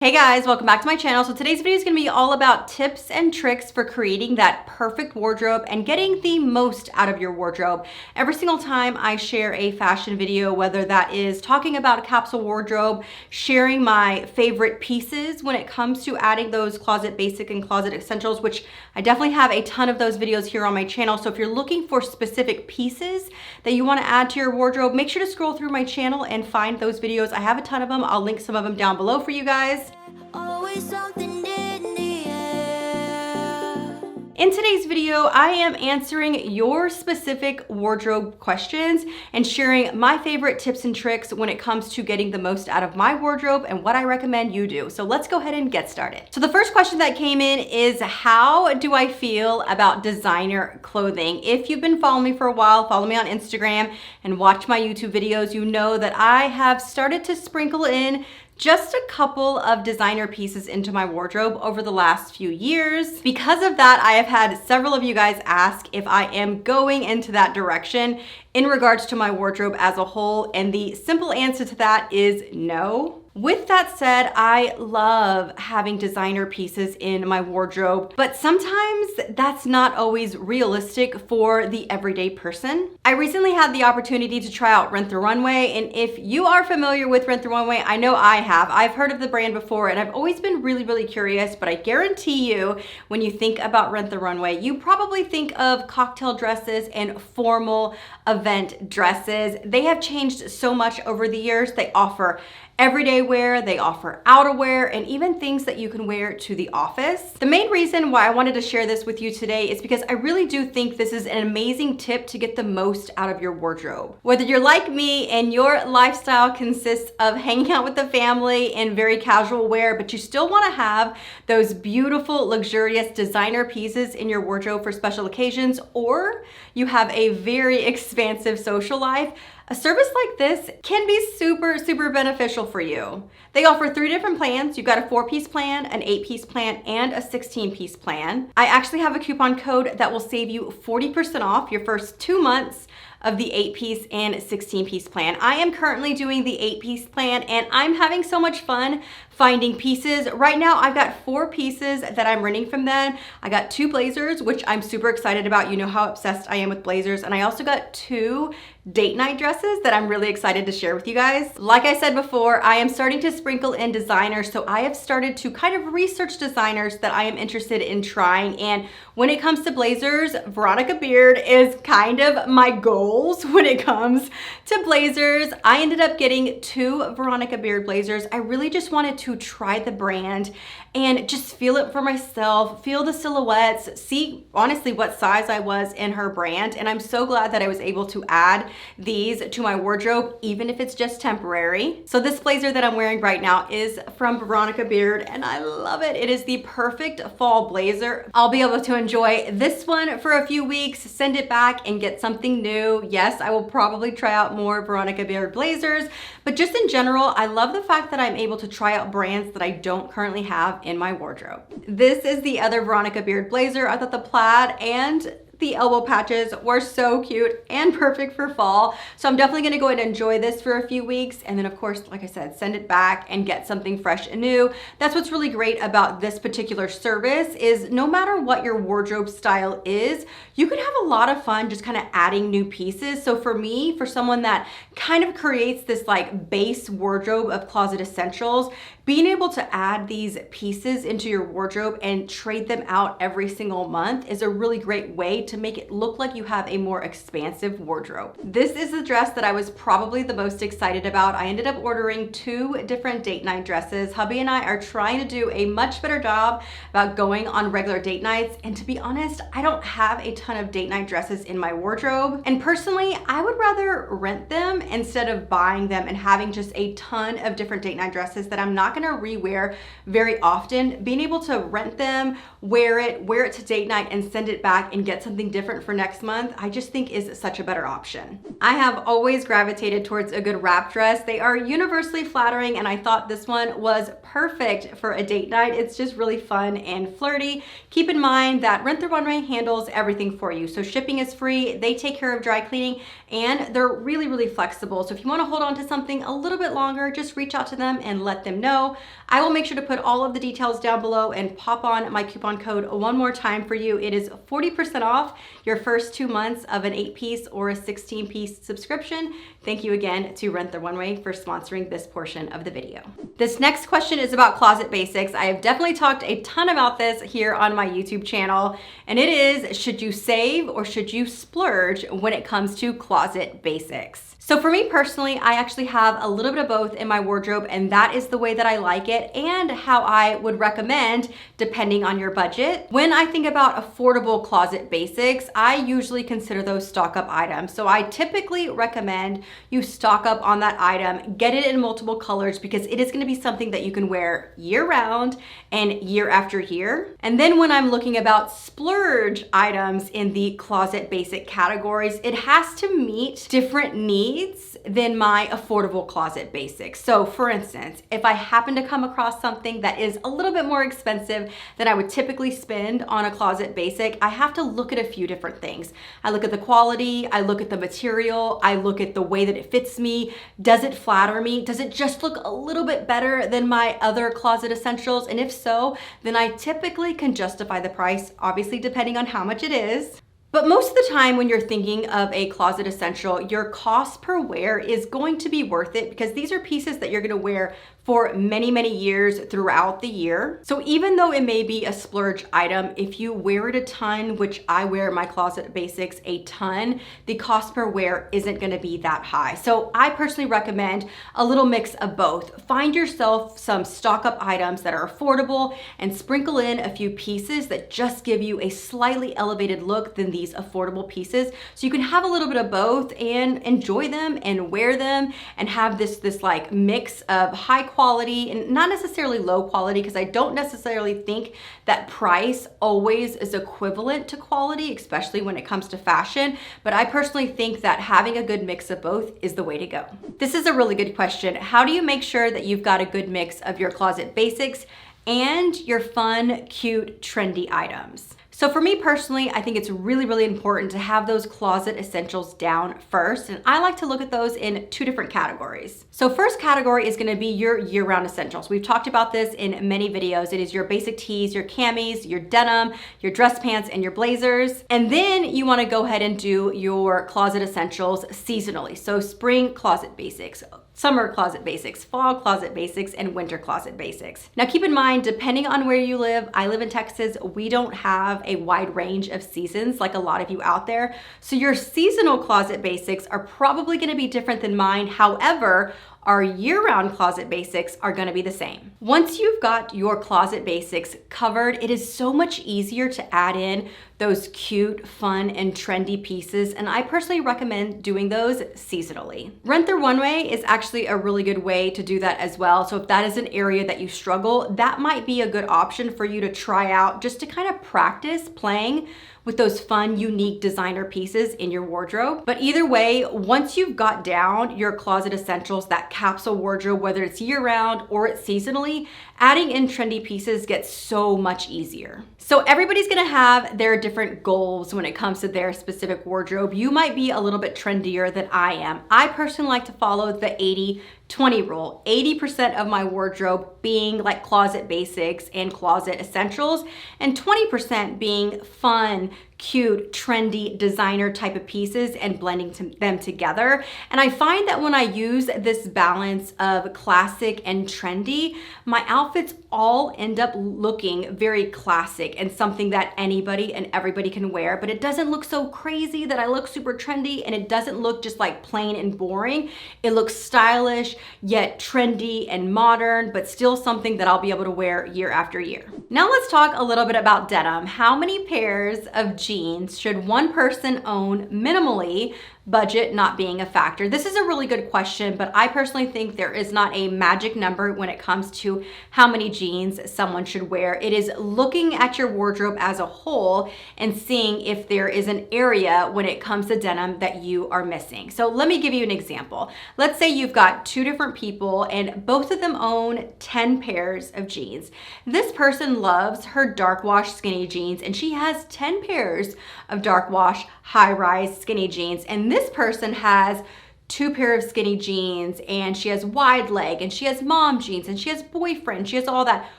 Hey guys, welcome back to my channel. So today's video is going to be all about tips and tricks for creating that perfect wardrobe and getting the most out of your wardrobe. Every single time I share a fashion video, whether that is talking about a capsule wardrobe, sharing my favorite pieces when it comes to adding those closet basic and closet essentials, which I definitely have a ton of those videos here on my channel. So if you're looking for specific pieces that you want to add to your wardrobe, make sure to scroll through my channel and find those videos. I have a ton of them. I'll link some of them down below for you guys. Always something in the air. In today's video, I am answering your specific wardrobe questions and sharing my favorite tips and tricks when it comes to getting the most out of my wardrobe and what I recommend you do. So let's go ahead and get started. So the first question that came in is, how do I feel about designer clothing? If you've been following me for a while, follow me on Instagram and watch my YouTube videos, you know that I have started to sprinkle in just a couple of designer pieces into my wardrobe over the last few years. Because of that, I have had several of you guys ask if I am going into that direction in regards to my wardrobe as a whole, and the simple answer to that is no. With that said, I love having designer pieces in my wardrobe, but sometimes that's not always realistic for the everyday person. I recently had the opportunity to try out Rent the Runway, and if you are familiar with Rent the Runway, I know I have. I've heard of the brand before, and I've always been really curious, but I guarantee you, when you think about Rent the Runway, you probably think of cocktail dresses and formal event dresses. They have changed so much over the years. They offer everyday wear, they offer outerwear, and even things that you can wear to the office. The main reason why I wanted to share this with you today is because I really do think this is an amazing tip to get the most out of your wardrobe. Whether you're like me and your lifestyle consists of hanging out with the family in very casual wear, but you still want to have those beautiful, luxurious designer pieces in your wardrobe for special occasions, or you have a very expansive social life, a service like this can be super beneficial for you. They offer 3 different plans. You've got a 4-piece plan, an 8-piece plan, and a 16-piece plan. I actually have a coupon code that will save you 40% off your first 2 months of the 8-piece and 16-piece plan. I am currently doing the 8-piece plan, and I'm having so much fun finding pieces. Right now, I've got 4 pieces that I'm renting from them. I got 2 blazers, which I'm super excited about. You know how obsessed I am with blazers. And I also got 2 date night dresses that I'm really excited to share with you guys. Like I said before, I am starting to sprinkle in designers, so I have started to kind of research designers that I am interested in trying. And when it comes to blazers, Veronica Beard is kind of my goals when it comes to blazers. I ended up getting 2 Veronica Beard blazers. I really just wanted to try the brand and just feel it for myself, feel the silhouettes, see honestly what size I was in her brand. And I'm so glad that I was able to add these to my wardrobe, even if it's just temporary. So this blazer that I'm wearing right now is from Veronica Beard, and I love it. It is the perfect fall blazer. I'll be able to enjoy this one for a few weeks, send it back, and get something new. Yes, I will probably try out more Veronica Beard blazers, but just in general, I love the fact that I'm able to try out brands that I don't currently have in my wardrobe. This is the other Veronica Beard blazer. I thought the plaid and the elbow patches were so cute and perfect for fall. So I'm definitely gonna go ahead and enjoy this for a few weeks. And then of course, like I said, send it back and get something fresh and new. That's what's really great about this particular service is no matter what your wardrobe style is, you could have a lot of fun just kind of adding new pieces. So for me, for someone that kind of creates this like base wardrobe of closet essentials, being able to add these pieces into your wardrobe and trade them out every single month is a really great way to make it look like you have a more expansive wardrobe. This is the dress that I was probably the most excited about. I ended up ordering 2 different date night dresses. Hubby and I are trying to do a much better job about going on regular date nights. And to be honest, I don't have a ton of date night dresses in my wardrobe. And personally, I would rather rent them instead of buying them and having just a ton of different date night dresses that I'm not gonna rewear very often. Being able to rent them, wear it to date night, and send it back and get something different for next month, I just think is such a better option. I have always gravitated towards a good wrap dress. They are universally flattering, and I thought this one was perfect for a date night. It's just really fun and flirty. Keep in mind that Rent the Runway handles everything for you. So shipping is free, they take care of dry cleaning, and they're really flexible. So if you want to hold on to something a little bit longer, just reach out to them and let them know. I will make sure to put all of the details down below and pop on my coupon code one more time for you. It is 40% off your first 2 months of an 8-piece or a 16-piece subscription. Thank you again to Rent the Runway for sponsoring this portion of the video. This next question is about closet basics. I have definitely talked a ton about this here on my YouTube channel, and it is, should you save or should you splurge when it comes to closet basics? So for me personally, I actually have a little bit of both in my wardrobe, and that is the way that I like it and how I would recommend depending on your budget. When I think about affordable closet basics, I usually consider those stock up items. So I typically recommend you stock up on that item, get it in multiple colors because it is gonna be something that you can wear year round and year after year. And then when I'm looking about splurge items in the closet basic categories, it has to meet different needs than my affordable closet basics. So for instance, if I happen to come across something that is a little bit more expensive than I would typically spend on a closet basic, I have to look at a few different things. I look at the quality, I look at the material, I look at the way that it fits me. Does it flatter me? Does it just look a little bit better than my other closet essentials? And if so, then I typically can justify the price, obviously depending on how much it is. But most of the time when you're thinking of a closet essential, your cost per wear is going to be worth it because these are pieces that you're gonna wear for many, many years throughout the year. So even though it may be a splurge item, if you wear it a ton, which I wear my closet basics a ton, the cost per wear isn't gonna be that high. So I personally recommend a little mix of both. Find yourself some stock up items that are affordable and sprinkle in a few pieces that just give you a slightly elevated look than these affordable pieces. So you can have a little bit of both and enjoy them and wear them and have this like mix of high quality and not necessarily low quality, because I don't necessarily think that price always is equivalent to quality, especially when it comes to fashion. But I personally think that having a good mix of both is the way to go. This is a really good question. How do you make sure that you've got a good mix of your closet basics and your fun, cute, trendy items? So for me personally, I think it's really, really important to have those closet essentials down first. And I like to look at those in 2 different categories. So first category is gonna be your year-round essentials. We've talked about this in many videos. It is your basic tees, your camis, your denim, your dress pants, and your blazers. And then you wanna go ahead and do your closet essentials seasonally. So spring closet basics, summer closet basics, fall closet basics, and winter closet basics. Now keep in mind, depending on where you live, I live in Texas, we don't have a wide range of seasons like a lot of you out there. So your seasonal closet basics are probably gonna be different than mine. However, our year-round closet basics are gonna be the same. Once you've got your closet basics covered, it is so much easier to add in those cute, fun, and trendy pieces, and I personally recommend doing those seasonally. Rent the Runway is actually a really good way to do that as well. So if that is an area that you struggle, that might be a good option for you to try out just to kind of practice playing with those fun, unique designer pieces in your wardrobe. But either way, once you've got down your closet essentials, that capsule wardrobe, whether it's year round or it's seasonally, adding in trendy pieces gets so much easier. So everybody's gonna have their different goals when it comes to their specific wardrobe. You might be a little bit trendier than I am. I personally like to follow the 80-20 rule. 80% of my wardrobe being like closet basics and closet essentials, and 20% being fun, cute, trendy, designer type of pieces and blending them together. And I find that when I use this balance of classic and trendy, my outfits all end up looking very classic and something that anybody and everybody can wear, but it doesn't look so crazy that I look super trendy, and it doesn't look just like plain and boring. It looks stylish, yet trendy and modern, but still something that I'll be able to wear year after year. Now let's talk a little bit about denim. How many pairs of jeans should one person own minimally, budget not being a factor? This is a really good question, but I personally think there is not a magic number when it comes to how many jeans someone should wear. It is looking at your wardrobe as a whole and seeing if there is an area when it comes to denim that you are missing. So let me give you an example. Let's say you've got 2 different people and both of them own 10 pairs of jeans. This person loves her dark wash skinny jeans and she has 10 pairs of dark wash high rise skinny jeans, and this person has 2 pair of skinny jeans and she has wide leg and she has mom jeans and she has boyfriend, she has all that.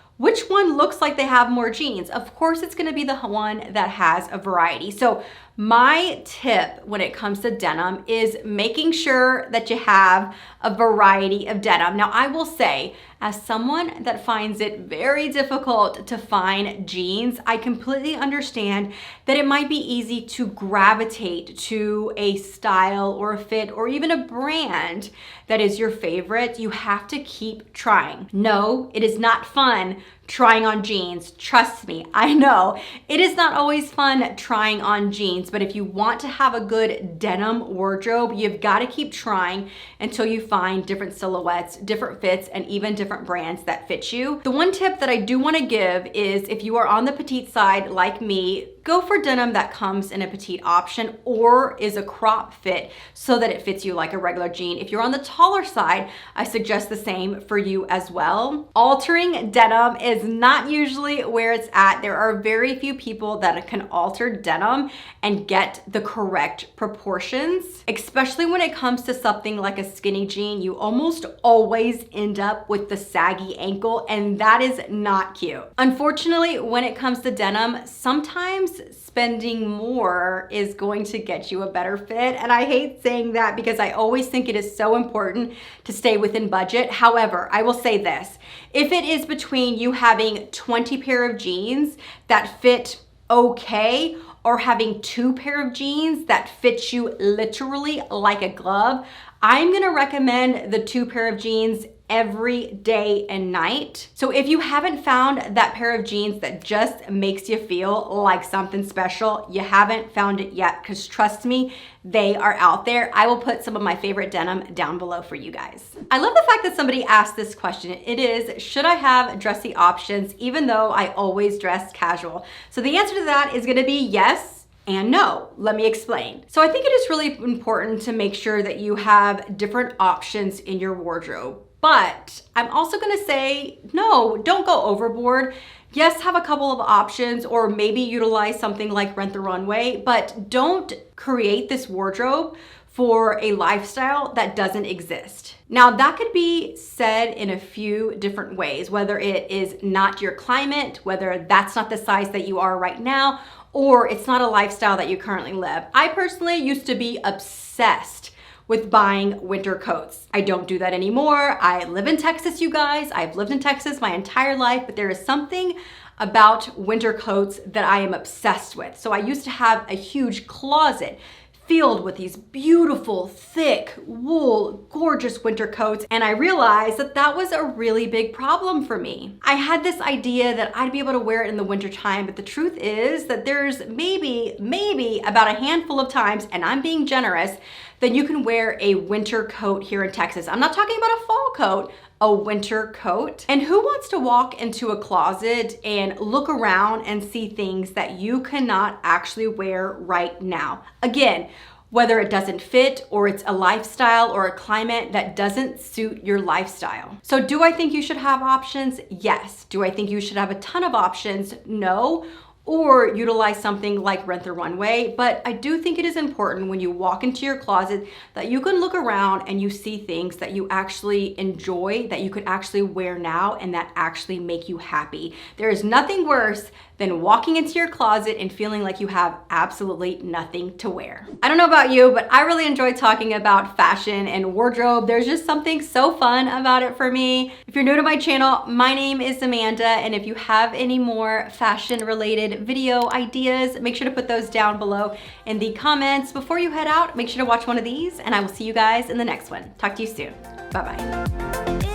Which one looks like they have more jeans? Of course, it's gonna be the one that has a variety. So my tip when it comes to denim is making sure that you have a variety of denim. Now, I will say, as someone that finds it very difficult to find jeans, I completely understand that it might be easy to gravitate to a style or a fit or even a brand that is your favorite. You have to keep trying. No, it is not fun trying on jeans. Trust me, I know. It is not always fun trying on jeans, but if you want to have a good denim wardrobe, you've got to keep trying until you find different silhouettes, different fits, and even different brands that fit you. The one tip that I do want to give is if you are on the petite side like me, go for denim that comes in a petite option or is a crop fit so that it fits you like a regular jean. If you're on the taller side, I suggest the same for you as well. Altering denim is not usually where it's at. There are very few people that can alter denim and get the correct proportions, especially when it comes to something like a skinny jean. You almost always end up with the saggy ankle, and that is not cute. Unfortunately, when it comes to denim, sometimes spending more is going to get you a better fit. And I hate saying that because I always think it is so important to stay within budget. However, I will say this, if it is between you having 20 pair of jeans that fit okay, or having 2 pair of jeans that fit you literally like a glove, I'm gonna recommend the 2 pair of jeans every day and night. So if you haven't found that pair of jeans that just makes you feel like something special, you haven't found it yet, because trust me, they are out there. I will put some of my favorite denim down below for you guys. I love the fact that somebody asked this question. It is, should I have dressy options even though I always dress casual? So the answer to that is gonna be yes and no. Let me explain. So I think it is really important to make sure that you have different options in your wardrobe. But I'm also gonna say, no, don't go overboard. Yes, have a couple of options or maybe utilize something like Rent the Runway, but don't create this wardrobe for a lifestyle that doesn't exist. Now, that could be said in a few different ways, whether it is not your climate, whether that's not the size that you are right now, or it's not a lifestyle that you currently live. I personally used to be obsessed with buying winter coats. I don't do that anymore. I live in Texas, you guys. I've lived in Texas my entire life, but there is something about winter coats that I am obsessed with. So I used to have a huge closet filled with these beautiful, thick, wool, gorgeous winter coats. And I realized that that was a really big problem for me. I had this idea that I'd be able to wear it in the winter time, but the truth is that there's maybe about a handful of times, and I'm being generous, that you can wear a winter coat here in Texas. I'm not talking about a fall coat, a winter coat. And who wants to walk into a closet and look around and see things that you cannot actually wear right now? Again, whether it doesn't fit or it's a lifestyle or a climate that doesn't suit your lifestyle. So do I think you should have options? Yes. Do I think you should have a ton of options? No. Or utilize something like Rent the Runway. But I do think it is important when you walk into your closet that you can look around and you see things that you actually enjoy, that you could actually wear now and that actually make you happy. There is nothing worse than walking into your closet and feeling like you have absolutely nothing to wear. I don't know about you, but I really enjoy talking about fashion and wardrobe. There's just something so fun about it for me. If you're new to my channel, my name is Amanda, and if you have any more fashion related video ideas, make sure to put those down below in the comments. Before you head out, make sure to watch one of these, and I will see you guys in the next one. Talk to you soon. Bye-bye.